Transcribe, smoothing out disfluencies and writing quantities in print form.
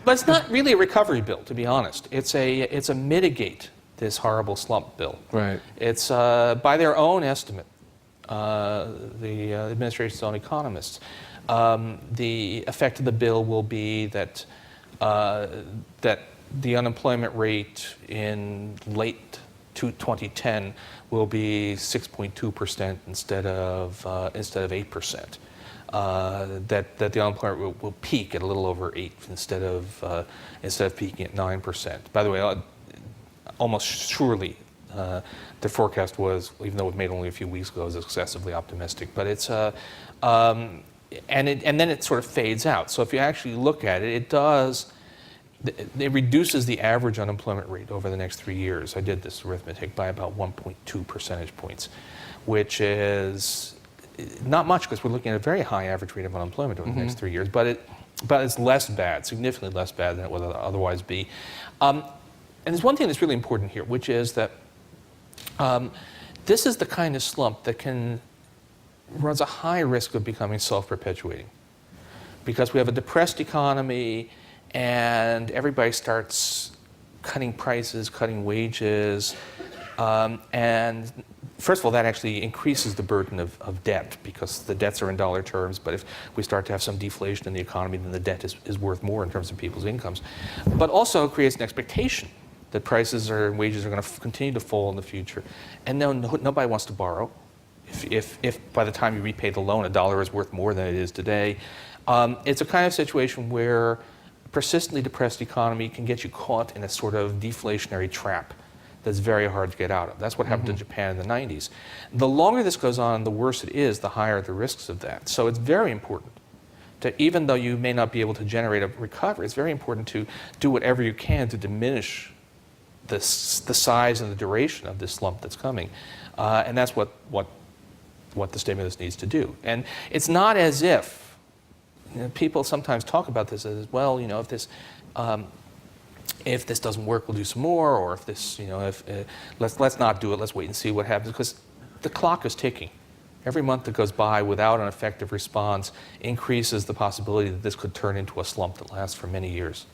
But it's not really a recovery bill, to be honest. It's a mitigate this horrible slump bill. Right. It's by their own estimate, the administration's own economists. The effect of the bill will be that that the unemployment rate in late 2010 will be 6.2% instead of 8%. That the unemployment will peak at a little over 8 instead of peaking at 9%. By the way, almost surely the forecast was, even though it was made only a few weeks ago, was excessively optimistic. But it's and then it sort of fades out. So if you actually look at it, it reduces the average unemployment rate over the next 3 years. I did this arithmetic by about 1.2 percentage points, which is not much because we're looking at a very high average rate of unemployment over the next 3 years. But it's less bad, significantly less bad than it would otherwise be. And there's one thing that's really important here, which is that this is the kind of slump that runs a high risk of becoming self-perpetuating, because we have a depressed economy and everybody starts cutting prices, cutting wages, and first of all, that actually increases the burden of debt, because the debts are in dollar terms, but if we start to have some deflation in the economy, then the debt is worth more in terms of people's incomes. But also creates an expectation that prices and wages are going to continue to fall in the future. And nobody wants to borrow. If by the time you repay the loan, $1 is worth more than it is today. It's a kind of situation where a persistently depressed economy can get you caught in a sort of deflationary trap that's very hard to get out of. That's what happened to Japan in the 90s. The longer this goes on, the worse it is, the higher the risks of that. So it's very important to, even though you may not be able to generate a recovery, it's very important to do whatever you can to diminish the size and the duration of this slump that's coming. And that's what the stimulus needs to do. And it's not as if, people sometimes talk about this as, well, if this doesn't work, we'll do some more, or if this, let's not do it, let's wait and see what happens, because the clock is ticking. Every month that goes by without an effective response increases the possibility that this could turn into a slump that lasts for many years.